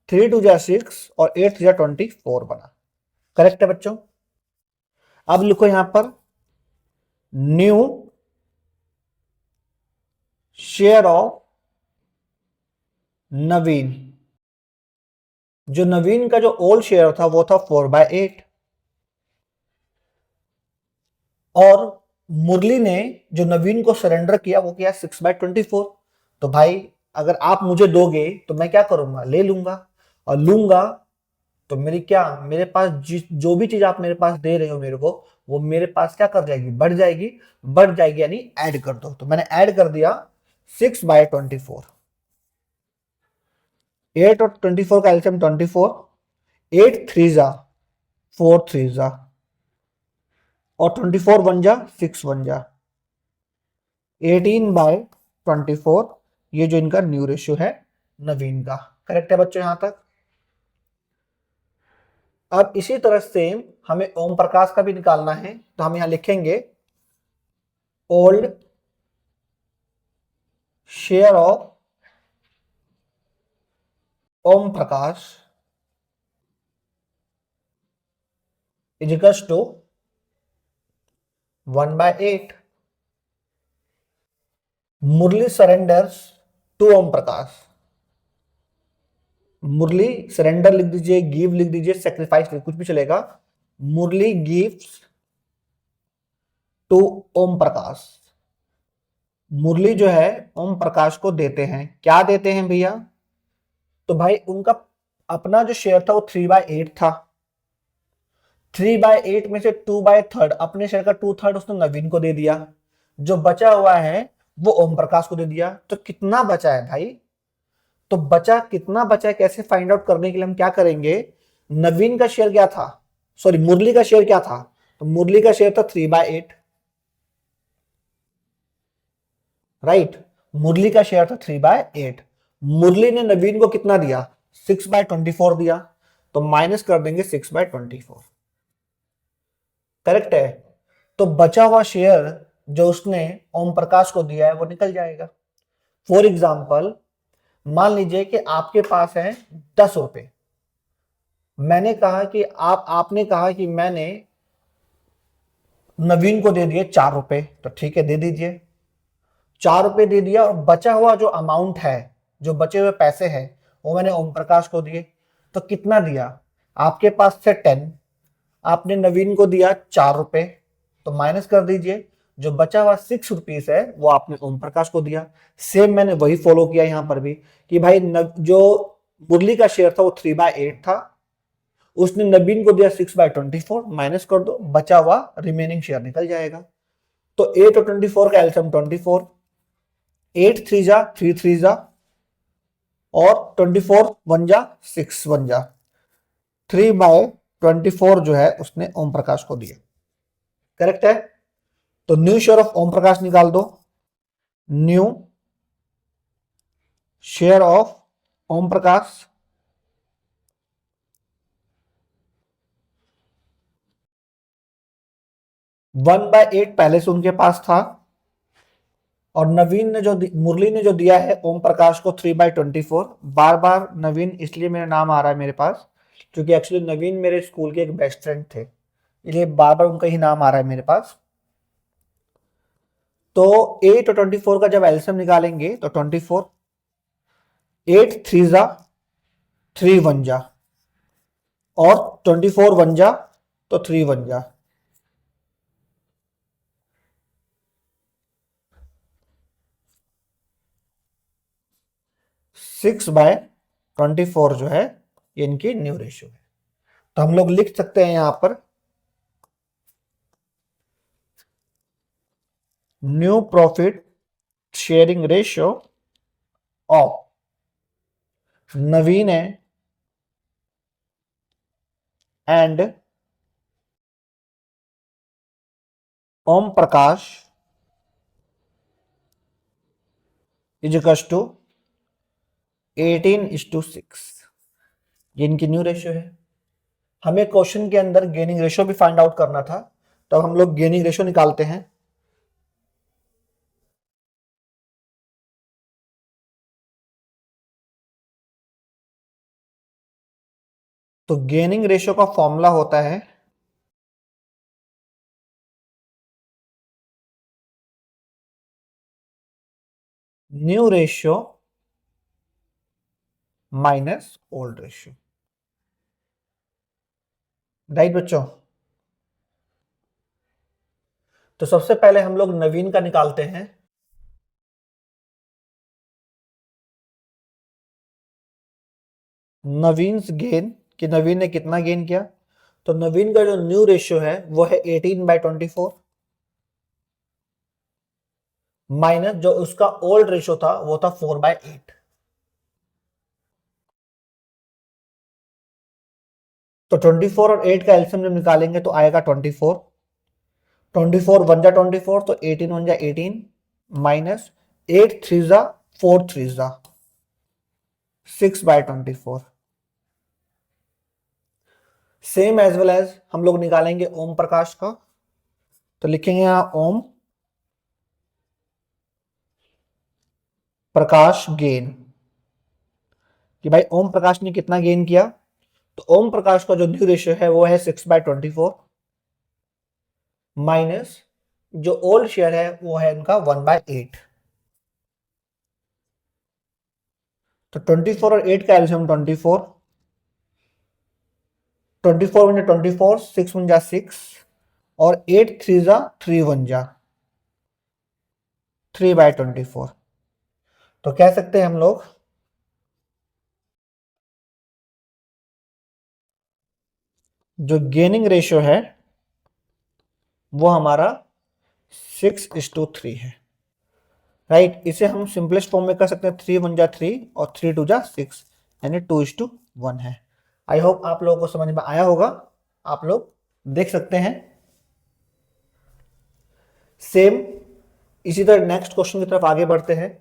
3 2 जा 6 और 8 जा 24 बना। करेक्ट है बच्चों? अब लिखो यहां पर न्यू शेयर ऑफ नवीन। जो नवीन का जो ओल्ड शेयर था वो था 4/8, और मुरली ने जो नवीन को सरेंडर किया वो किया 6/24। तो भाई अगर आप मुझे दोगे तो मैं क्या करूंगा? ले लूंगा, और लूंगा तो मेरी क्या, मेरे पास जो भी चीज आप मेरे पास दे रहे हो मेरे को, वो मेरे पास क्या कर जाएगी? बढ़ जाएगी। बढ़ जाएगी यानी ऐड कर दो। तो मैंने ऐड कर दिया 6/24। 8 और 24 का एलसीएम 24। 8 3 जा 4 3 जा, और 24 1 जा 6 1 जा, 18/24। ये जो इनका न्यू रेशियो है नवीन का। करेक्ट है बच्चों यहां तक? अब इसी तरह से हमें ओम प्रकाश का भी निकालना है, तो हम यहां लिखेंगे old share of Om Prakash is equals to 1/8 Murli surrenders to Om Prakash. Murli surrender लिख दीजिए, गिव लिख दीजिए, सेक्रीफाइस कुछ भी चलेगा। मुरली गिव्स टू ओम प्रकाश। मुरली जो है ओम प्रकाश को देते हैं। क्या देते हैं भैया? तो भाई उनका अपना जो शेयर था वो 3/8 था। 3/8 में से 2/3 अपने शेयर का 2/3 उसने नवीन को दे दिया। जो बचा हुआ है वो ओम प्रकाश को दे दिया। तो कितना बचा है भाई? तो बचा कितना बचा है कैसे फाइंड आउट करने के लिए हम क्या करेंगे? नवीन का शेयर क्या था? सॉरी, मुरली का शेयर क्या था? तो मुरली का शेयर था 3/8, राइट। मुरली का शेयर था 3/8। मुरली ने नवीन को कितना दिया? 6/24 दिया। तो माइनस कर देंगे 6/24। करेक्ट है? तो बचा हुआ शेयर जो उसने ओम प्रकाश को दिया है वो निकल जाएगा। फॉर एग्जाम्पल, मान लीजिए कि आपके पास है 10 रुपए। मैंने कहा कि आपने कहा कि मैंने नवीन को दे दिए 4 रुपए, तो ठीक है दे दीजिए। 4 रुपए दे दिया, और बचा हुआ जो अमाउंट है, जो बचे हुए पैसे हैं, वो मैंने ओम प्रकाश को दिए। तो कितना दिया? आपके पास से 10, आपने नवीन को दिया 4 रुपए, तो माइनस कर दीजिए। जो बचा हुआ 6 रुपीज है वो आपने ओम प्रकाश को दिया। सेम मैंने वही फॉलो किया यहां पर भी कि भाई जो मुरली का शेयर था वो 3/8 था, उसने नवीन को दिया 6/24, माइनस कर दो, बचा हुआ रिमेनिंग शेयर निकल जाएगा। तो 8 और 24 का एलसीएम 24। 8 3 जा 3 3 जा, और 24 1 जा 6 1 जा, 3/24 जो है उसने ओम प्रकाश को दिया। करेक्ट है? तो न्यू शेयर ऑफ ओम प्रकाश निकाल दो। न्यू शेयर ऑफ ओम प्रकाश 1/8 पहले से उनके पास था, और नवीन ने जो मुरली ने जो दिया है ओम प्रकाश को 3/24। बार बार नवीन इसलिए मेरा नाम आ रहा है मेरे पास क्योंकि एक्चुअली नवीन मेरे स्कूल के एक बेस्ट फ्रेंड थे, इसलिए बार बार उनका ही नाम आ रहा है मेरे पास। तो 8 और 24 का जब एलसीएम निकालेंगे तो 24, 8 3 जा 3 1 जा, और 24 1 जा तो 3 1 जा। 6/24 जो है ये इनकी न्यू रेशियो है। तो हम लोग लिख सकते हैं यहां पर new profit sharing ratio of Naveen and Om Prakash is equal to 18:6। ये इनकी न्यू रेशियो है। हमें क्वेश्चन के अंदर गेनिंग रेशियो भी फाइंड आउट करना था, तो हम लोग गेनिंग रेशियो निकालते हैं। तो गेनिंग रेशियो का फॉर्मूला होता है new ratio minus old ratio. Right बच्चों? तो सबसे पहले हम लोग नवीन का निकालते हैं। नवीन गेन कि नवीन ने कितना गेन किया, तो नवीन का जो न्यू रेशियो है वो है 18/24 माइनस जो उसका ओल्ड रेशियो था वो था 4/8। तो 24 और 8 का एलसीएम जब निकालेंगे तो आएगा 24। 24 वन जा 24, तो 18 वन जा 18 माइनस 8 3 जा 4 3 जा 6/24। सेम एज वेल एज हम लोग निकालेंगे ओम प्रकाश का। तो लिखेंगे यहां ओम प्रकाश गेन कि भाई ओम प्रकाश ने कितना गेन किया। तो ओम प्रकाश का जो न्यू रेशियो है वो है 6/24 माइनस जो ओल्ड शेयर है वो है इनका 1/8। तो 24 और 8 का एलसीएम 24। 24 वन जा 24, 6 वन जा 6 और 8 3 जा 3 वन जा 3/24। तो कह सकते हैं हम लोग जो गेनिंग रेशियो है वो हमारा 6:3 है। राइट? इसे हम सिंपलेस्ट फॉर्म में कर सकते हैं 3 वन जा 3 और 3 2 जा 6 यानी 2:1 है। आई होप आप लोगों को समझ में आया होगा। आप लोग देख सकते हैं। सेम इसी तरह नेक्स्ट क्वेश्चन की तरफ आगे बढ़ते हैं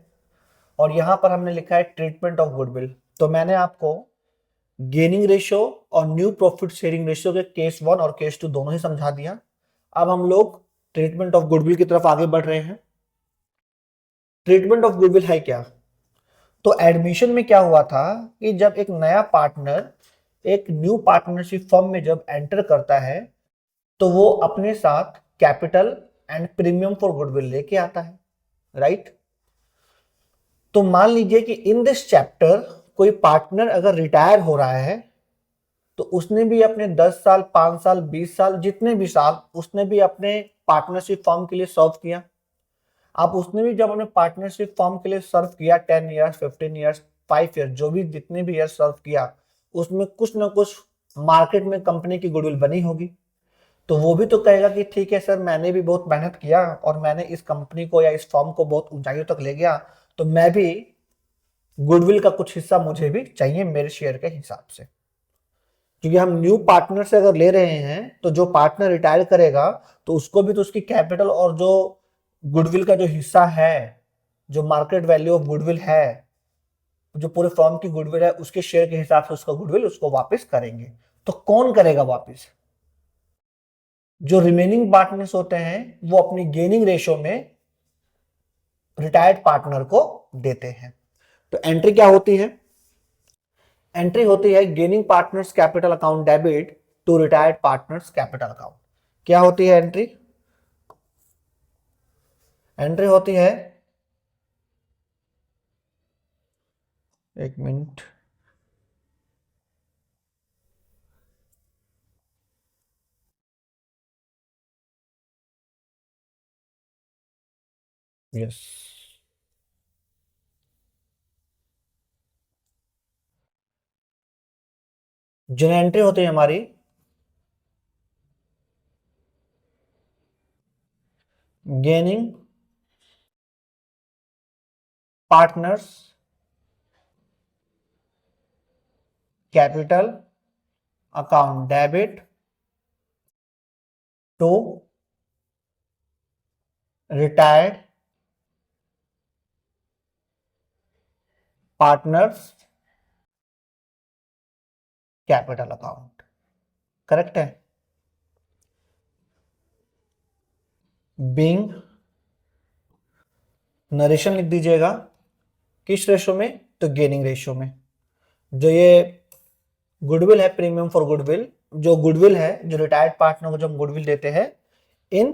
और यहां पर हमने लिखा है ट्रीटमेंट ऑफ गुडविल। तो मैंने आपको गेनिंग रेशियो और न्यू प्रॉफिट शेयरिंग रेशियो के केस 1 और केस 2 दोनों ही समझा दिया। अब हम लोग ट्रीटमेंट ऑफ गुडविल की तरफ आगे बढ़ रहे हैं। ट्रीटमेंट ऑफ गुडविल है क्या? तो एडमिशन में क्या हुआ था कि जब एक नया पार्टनर एक न्यू पार्टनरशिप फर्म में जब एंटर करता है तो वो अपने साथ capital and premium for goodwill लेके आता है। राइट? तो मान लीजिए कि इन दिस चैप्टर कोई पार्टनर अगर रिटायर हो रहा है तो उसने भी अपने 10 साल 5 साल 20 साल जितने भी साल उसने भी अपने पार्टनरशिप फर्म के लिए सर्व किया। आप उसने भी जब अपने पार्टनरशिप फर्म के लिए सर्व किया 10 ईयर्स 15 ईयर्स 5 ईयर्स जो भी जितने भी ईयर सर्व किया उसमें कुछ ना कुछ मार्केट में कंपनी की गुडविल बनी होगी। तो वो भी तो कहेगा कि ठीक है सर मैंने भी बहुत मेहनत किया और मैंने इस कंपनी को या इस फर्म को बहुत ऊंचाइयों तक ले गया, तो मैं भी गुडविल का कुछ हिस्सा मुझे भी चाहिए मेरे शेयर के हिसाब से। क्योंकि हम न्यू पार्टनर से अगर ले रहे हैं तो जो पार्टनर रिटायर करेगा तो उसको भी तो उसकी कैपिटल और जो गुडविल का जो हिस्सा है, जो मार्केट वैल्यू ऑफ गुडविल है, जो पूरे फर्म की गुडविल है उसके शेयर के हिसाब से उसका गुडविल उसको वापस करेंगे। तो कौन करेगा वापस? जो रिमेनिंग पार्टनर्स होते हैं वो अपनी गेनिंग रेशियो में रिटायर्ड पार्टनर को देते हैं। तो एंट्री क्या होती है? एंट्री होती है gaining partners capital account debit to retired partners capital account. क्या होती है एंट्री? एंट्री होती है, एक मिनट, यस, जो एंट्री होती है हमारी gaining partners capital account debit to retired partners capital account. Correct है। बीइंग नरेशन लिख दीजिएगा किस रेशो में, तो गेनिंग रेशो में। जो ये गुडविल है, प्रीमियम फॉर गुडविल, जो गुडविल है, जो रिटायर्ड पार्टनर को जो हम गुडविल देते हैं इन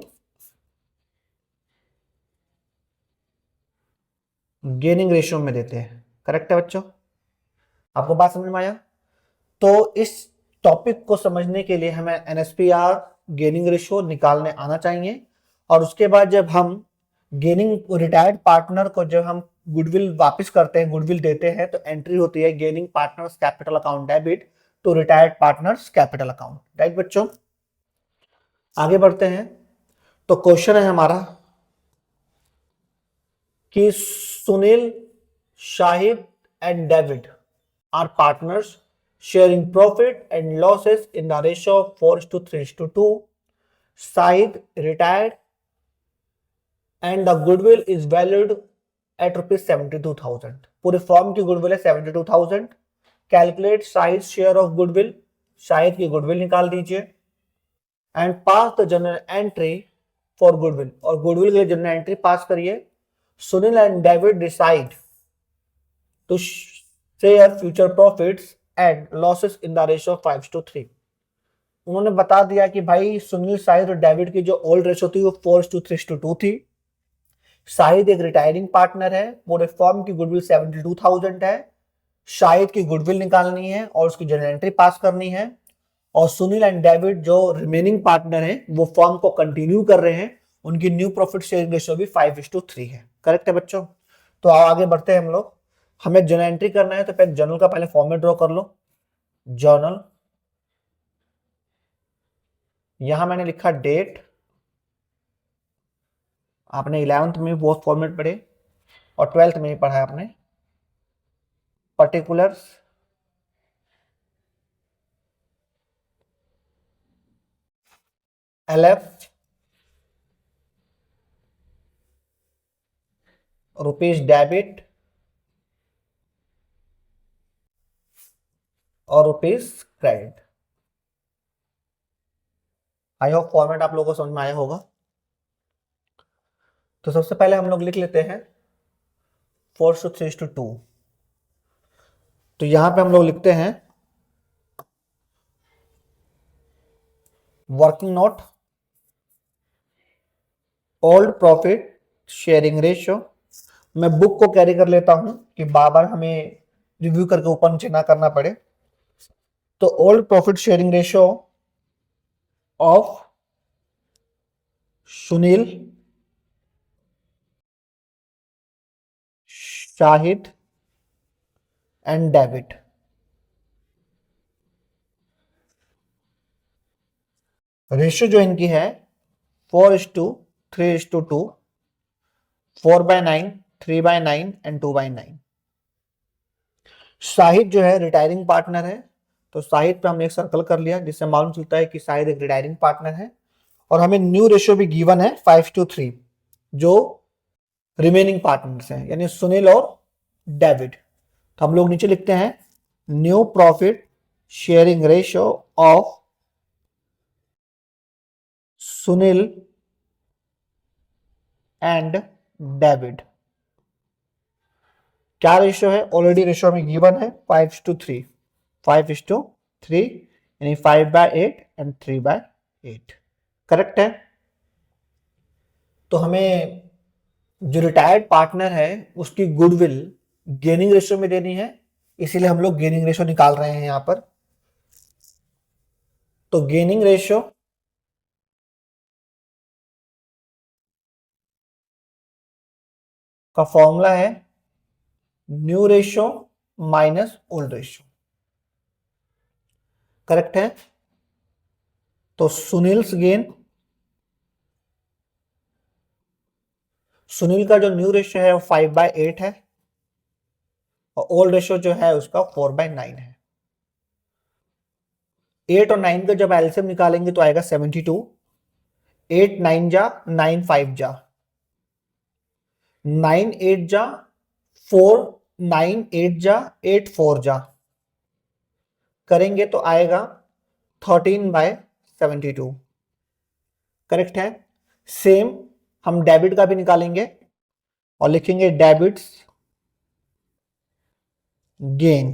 गेनिंग रेशियो में देते हैं। करेक्ट है बच्चों, आपको बात समझ में आया? तो इस टॉपिक को समझने के लिए हमें एनएसपीआर गेनिंग रेशियो निकालने आना चाहिए, और उसके बाद जब हम गेनिंग रिटायर्ड पार्टनर को जब हम गुडविल वापस करते हैं, गुडविल देते हैं, तो एंट्री होती है gaining partners capital account debit to retired partners capital account. Right बच्चों, आगे बढ़ते हैं। तो क्वेश्चन है हमारा कि Sunil, Shahid and David are partners sharing profit and losses in the ratio of 4:3:2. Shahid retired and the goodwill is valued at rupees 72,000. पूरे form की गुडविल है 72,000। Calculate Shahid share of goodwill, Shahid की गुडविल निकाल दीजिए, and pass the journal entry for goodwill, और goodwill के लिए journal entry pass करिए। Sunil and David decide to share future profits and losses in the ratio 5:3। उन्होंने बता दिया कि भाई सुनील, शाहिद और डेविड की जो ओल्ड रेशियो थी वो 4:3:2 थी। शाहिद एक रिटायरिंग पार्टनर है, पूरे फॉर्म की गुडविल 72,000 है। शाहिद की गुडविल निकालनी है और उसकी जनरल एंट्री पास करनी है, और सुनील एंड डेविड जो रिमेनिंग पार्टनर है वो फॉर्म को कंटिन्यू कर रहे हैं, उनकी न्यू प्रॉफिट शेयरिंग रेशियो भी 5:3 है। करेक्ट है बच्चों? तो आओ आगे बढ़ते हैं हम लोग। हमें जर्नल एंट्री करना है, तो पहले जर्नल का पहले फॉर्मेट ड्रॉ कर लो। जर्नल, यहां मैंने लिखा डेट, आपने 11th में वो फॉर्मेट पढ़े और 12th में ही पढ़ा है आपने। पर्टिकुलर्स, LF, रुपीज डेबिट और rupees credit. I hope format आप लोगों को समझ में आया होगा। तो सबसे पहले हम लोग लिख लेते हैं 4:3:2। तो यहां पे हम लोग लिखते हैं working note, old profit sharing ratio. मैं बुक को कैरी कर लेता हूं कि बार बार हमें रिव्यू करके ऊपर नीचे ना करना पड़े। तो old profit sharing ratio of Sunil, Shahid and David. Ratio जो इनकी है 4:3:2, 4/9, 3/9 एंड 2/9। शाहिद जो है रिटायरिंग पार्टनर है, तो शाहिद पे हमने एक सर्कल कर लिया, जिससे मालूम चलता है कि शाहिद एक रिटायरिंग पार्टनर है। और हमें न्यू रेशियो भी गिवन है 5:3, जो रिमेनिंग पार्टनर्स हैं, यानी सुनील और डेविड। तो हम लोग नीचे लिखते हैं new profit sharing ratio of Sunil and David. क्या रेशियो है? ऑलरेडी रेशियो में गिवन है 5:3, 5:3, यानी 5/8 एंड 3/8। करेक्ट है। तो हमें जो रिटायर्ड पार्टनर है उसकी गुडविल गेनिंग रेशियो में देनी है, इसीलिए हम लोग गेनिंग रेशियो निकाल रहे हैं यहां पर। तो गेनिंग रेशियो का फॉर्मूला है new ratio minus old ratio. Correct है। तो सुनील्स गेन, सुनील का जो न्यू रेशियो है वो 5/8 है और ओल्ड रेशियो जो है उसका 4/9 है। 8 और 9 का जब एलसीएम निकालेंगे तो आएगा 72। 8 9 जा 9 5 जा 9 8 जा 4, 9 8 जा 8 4 जा करेंगे तो आएगा 13/72। करेक्ट है। सेम हम डेबिट का भी निकालेंगे और लिखेंगे डेबिट्स गेन।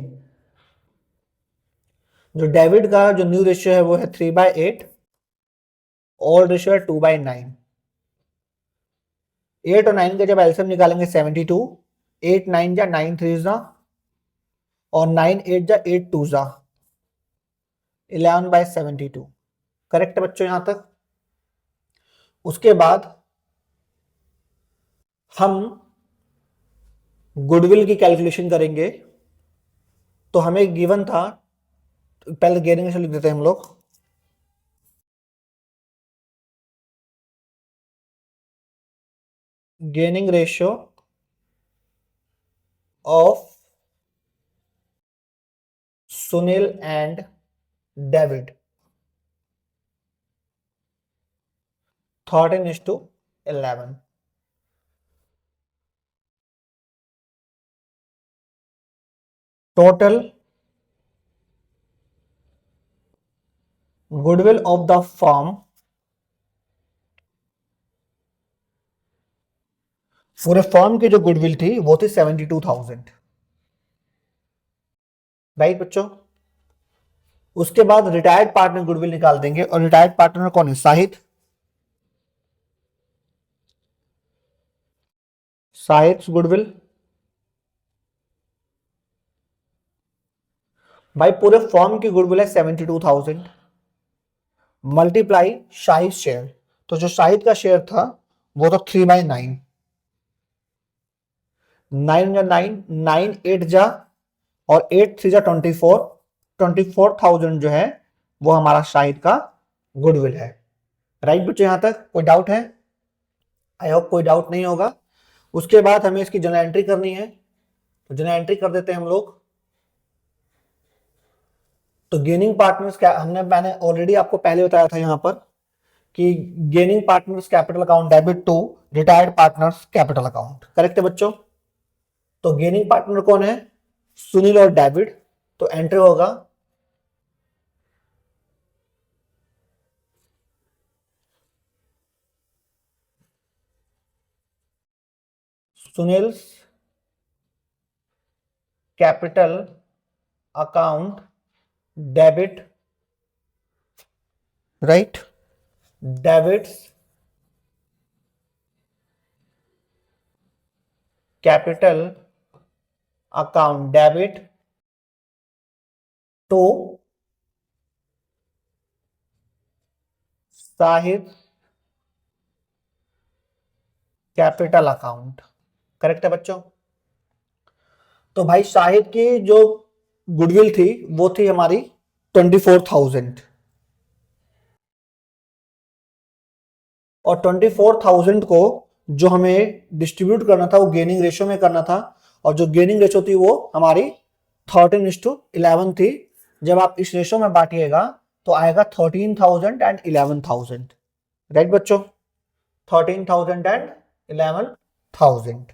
जो डेबिट का जो न्यू रेशियो है वो है 3/8, ओल्ड रेशियो है 2/9। 8 और 9 का जब एलसीएम निकालेंगे 72। 8 9 जा 9 3 जा और 9 8 जा 8 2 जा 11/72। करेक्ट है बच्चों यहां तक। उसके बाद हम गुडविल की कैलकुलेशन करेंगे। तो हमें गिवन था, पहले गेनिंग रेशियो लिख देते हैं हम लोग। Gaining ratio of Sunil and David 13:11। Total goodwill of the firm, पूरे फर्म की जो गुडविल थी वो थी 72,000। राइट बच्चों। उसके बाद रिटायर्ड पार्टनर गुडविल निकाल देंगे और रिटायर्ड पार्टनर कौन है? साहिद। साहिद गुडविल भाई पूरे फर्म की गुडविल है 72,000 मल्टीप्लाई शाहिद शेयर। तो जो शाहिद का शेयर था वो तो 3/9। 9 जा 9, 9 8 जा और 8 3 जा 24। 24,000 जो है वो हमारा शाहिद का गुडविल है। राइट बच्चों, यहां तक कोई डाउट है? आई होप कोई डाउट नहीं होगा। उसके बाद हमें इसकी जर्नल एंट्री करनी है, तो जर्नल एंट्री कर देते हैं हम लोग। तो गेनिंग पार्टनर्स क्या, मैंने ऑलरेडी आपको पहले बताया था यहां पर कि gaining partners capital account debit to retired partners capital account. Correct है बच्चों। तो गेनिंग पार्टनर कौन है? सुनील और डेविड। तो एंट्री होगा Sunil capital account debit, right, debits capital account debit to Sahid capital account. Correct है बच्चों। तो भाई शाहिद की जो गुडविल थी वो थी हमारी 24,000 और 24,000 को जो हमें डिस्ट्रीब्यूट करना था वो गेनिंग रेशियो में करना था और जो गेनिंग रेशियो थी वो हमारी 13:11 थी। जब आप इस रेशियो में बांटिएगा तो आएगा 13,000 एंड 11,000। राइट बच्चों, 13,000 एंड 11,000।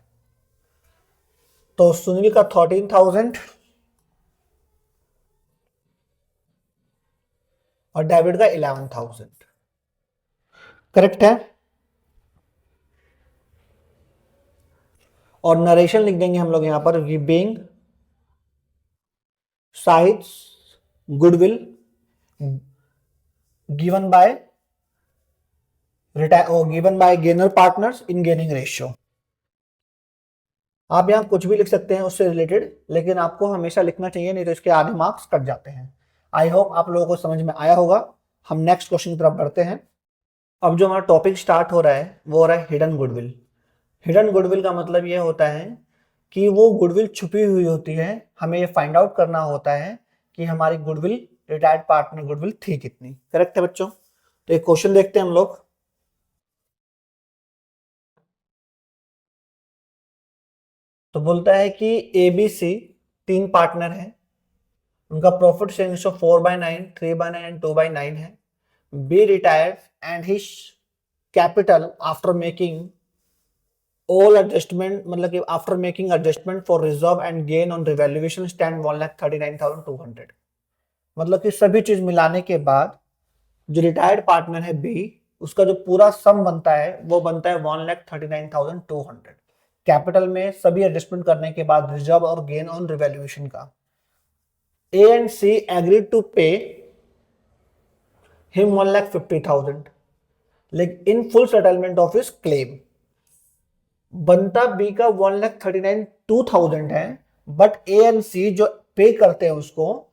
तो सुनील का 13,000 और डेविड का 11,000। करेक्ट है। और नरेशन लिख देंगे हम लोग यहां पर, being sides goodwill given by gainer partners in gaining ratio. आप यहां कुछ भी लिख सकते हैं उससे रिलेटेड, लेकिन आपको हमेशा लिखना चाहिए, नहीं तो इसके आधे मार्क्स कट जाते हैं। आई होप आप लोगों को समझ में आया होगा। हम नेक्स्ट क्वेश्चन की तरफ बढ़ते हैं। अब जो हमारा टॉपिक स्टार्ट हो रहा है वो हो रहा है हिडन गुडविल। हिडन गुडविल का मतलब ये होता है कि वो गुडविल छुपी हुई होती है। हमें ये फाइंड आउट करना होता है कि हमारी गुडविल रिटायर्ड पार्टनर गुडविल थी कितनी। करेक्ट है बच्चों। तो एक क्वेश्चन देखते हैं हम लोग। तो बोलता है कि एबीसी 3 पार्टनर हैं, उनका प्रॉफिट शेयरिंग रेशियो 4/9, 3/9 एंड 2/9 है। B retired and his capital after making all adjustment, मतलब कि after making adjustment for reserve and gain on revaluation stand 1,39,200। मतलब कि सभी चीज मिलाने के बाद जो रिटायर्ड पार्टनर है बी, उसका जो पूरा सम बनता है वो बनता है 1,39,200। कैपिटल में सभी एडजस्टमेंट करने के बाद रिजर्व और गेन ऑन रिवैल्यूएशन का। A and C agreed to pay him 1,50,000 लेकिन in full settlement of his claim. बनता बी का 1,39,200 है, बट ए एंड सी जो पे करते हैं उसको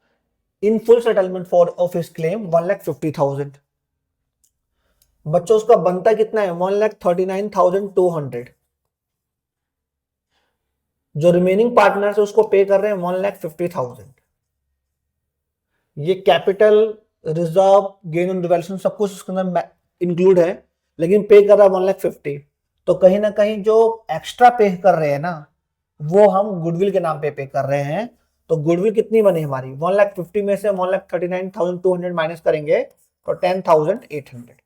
इन full settlement for of his claim 1,50,000। बच्चों उसका बनता कितना है 1,39,200। जो रिमेनिंग पार्टनर है उसको पे कर रहे हैं 1,50,000। ये capital, reserve, gain on revaluation सब कुछ उसके अंदर इंक्लूड है, लेकिन पे कर रहा है 1,50,000। तो कहीं ना कहीं जो एक्स्ट्रा पे कर रहे हैं ना, वो हम गुडविल के नाम पे कर रहे हैं। तो गुडविल कितनी बनी हमारी 1,50,000 में से 1,39,200 माइनस करेंगे तो 10,800।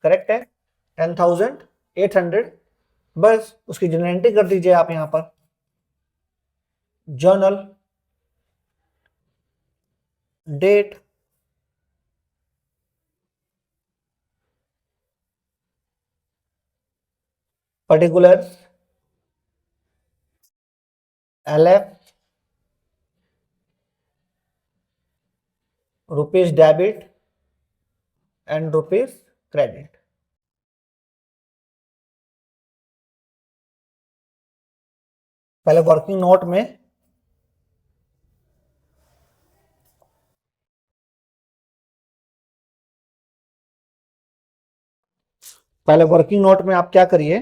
करेक्ट है, 10,800। बस उसकी जनरेटिंग कर दीजिए आप यहां पर। Journal, date, particular, LF, rupees debit and rupees credit. पहले वर्किंग नोट में आप क्या करिए,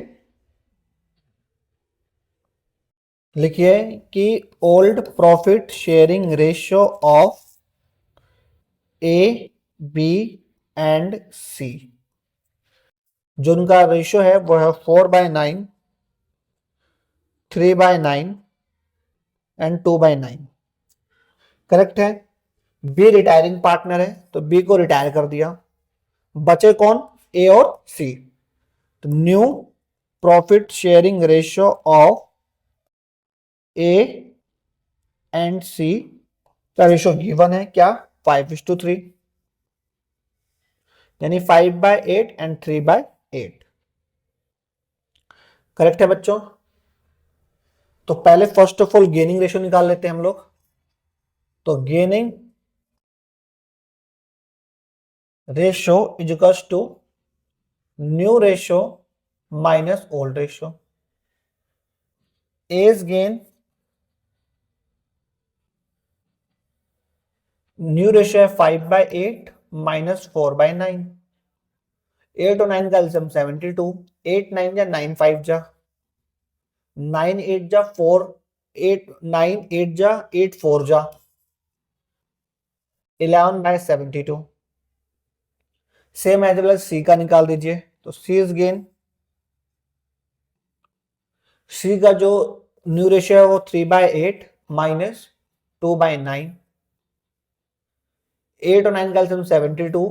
लिखिए कि old profit sharing ratio of A, B and C, जो उनका रेशियो है वो है 4/9, 3/9 एंड 2/9। करेक्ट है। बी रिटायरिंग पार्टनर है तो बी को रिटायर कर दिया। बचे कौन, ए और सी। तो new profit sharing ratio of A and C का रेशियो गिवन है क्या, 5:3, यानी 5/8 एंड 3/8। करेक्ट है बच्चों। तो पहले first of all gaining ratio निकाल लेते हैं हम लोग। तो gaining ratio is equals to new ratio minus old ratio. As gain, new ratio है 5/8 माइनस 4/9। 8 और 9 का एलसीएम 72। 8 9 जा 9 5 जा, 9 8 जा 4, 8 9 8 जा 8 4 जा, 11/72। सेम एज वेल सी का निकाल दीजिए। तो सी इज गेन, सी का जो न्यू रेशियो है वो 3/8 माइनस 2/9। 8 और 9 का एलसीएम 72।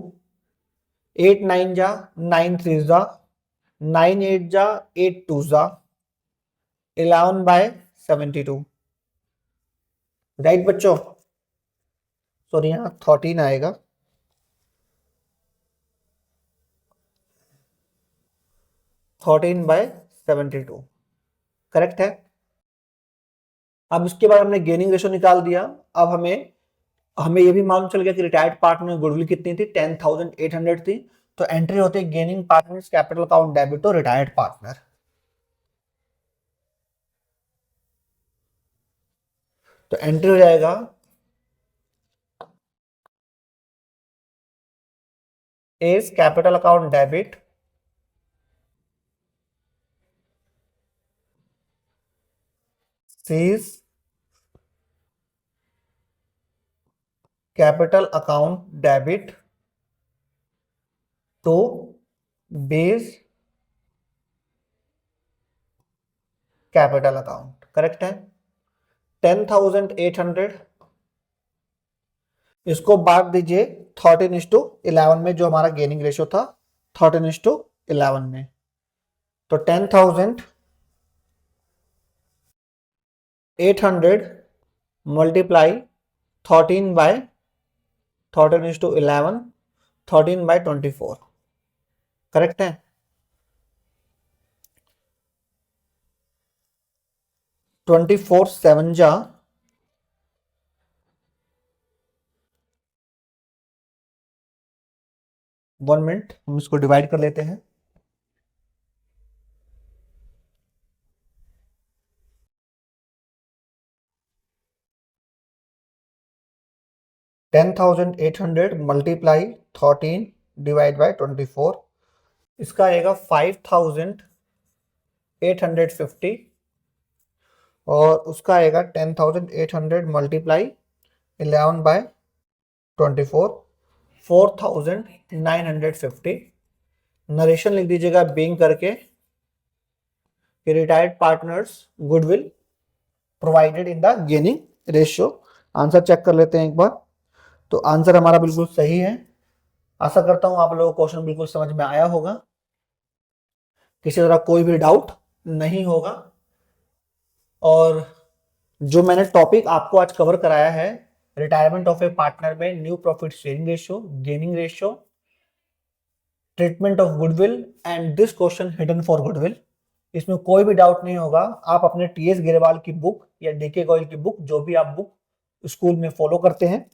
8 9 जा 9 3 जा, 9 8 जा 8 2 जा, 11/72। राइट बच्चों, सॉरी यहाँ 13 आएगा। 13/72। करेक्ट है। अब इसके बाद हमने गेनिंग रेशो निकाल दिया। अब हमें हमें ये भी मालूम चल गया कि रिटायर्ड पार्टनर में गुडविल कितनी थी, 10,800 थी। तो एंट्री होती है gaining partner capital account debit to retired partner. तो एंट्री हो जाएगा A's capital account debit C's capital account debit to B's capital account, correct है। 10,800 इसको बांट दीजिए 13:11 में, जो हमारा गेनिंग रेशियो था 13:11 में। तो 10,800 मल्टीप्लाई 13/13:11, 13/24, करेक्ट है। 24 7 जा 1 मिनट, हम इसको डिवाइड कर लेते हैं। $10,800 मल्टीप्लाई 13 डिवाइड बाय 24, इसका आएगा 5,850 और उसका आएगा 10,800 मल्टीप्लाई 11 बाय 24, 4,950। नरेशन लिख दीजिएगा बीइंग करके कि retired partners goodwill provided in the gaining ratio. Answer check कर लेते हैं एक बार। तो आंसर हमारा बिल्कुल सही है। आशा करता हूं आप लोगों को क्वेश्चन बिल्कुल समझ में आया होगा, किसी तरह कोई भी डाउट नहीं होगा। और जो मैंने टॉपिक आपको आज कवर कराया है रिटायरमेंट ऑफ ए पार्टनर में, new profit sharing ratio, gaining ratio, treatment of goodwill and this question hidden for goodwill, इसमें कोई भी डाउट नहीं होगा। आप अपने टीएस गिरेवाल की बुक या डीके गोयल की बुक, जो भी आप बुक स्कूल में फॉलो करते हैं,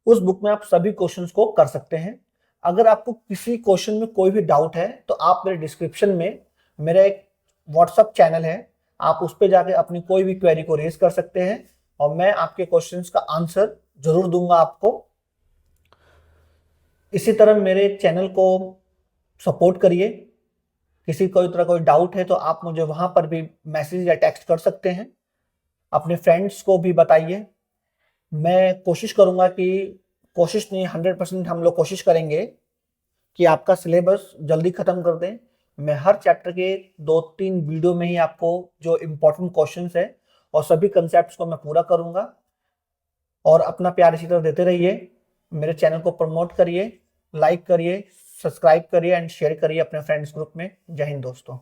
उस बुक में आप सभी क्वेश्चंस को कर सकते हैं। अगर आपको किसी क्वेश्चन में कोई भी डाउट है तो आप मेरे डिस्क्रिप्शन में मेरा एक व्हाट्सएप चैनल है, आप उस पर जाके अपनी कोई भी क्वेरी को रेज कर सकते हैं और मैं आपके क्वेश्चंस का आंसर जरूर दूंगा आपको। इसी तरह मेरे चैनल को सपोर्ट करिए। किसी कोई तरह कोई डाउट है तो आप मुझे वहां पर भी मैसेज या टेक्स्ट कर सकते हैं। अपने फ्रेंड्स को भी बताइए। मैं कोशिश करूंगा कि, कोशिश नहीं 100% हम लोग कोशिश करेंगे कि आपका सिलेबस जल्दी खत्म कर दें। मैं हर चैप्टर के 2-3 वीडियो में ही आपको जो इम्पोर्टेंट क्वेश्चंस है और सभी कंसेप्ट्स को मैं पूरा करूंगा। और अपना प्यार इसी तरह देते रहिए। मेरे चैनल को प्रमोट करिए, लाइक करिए, सब्सक्राइब करिए एंड शेयर करिए अपने फ्रेंड्स ग्रुप में। जय हिंद दोस्तों।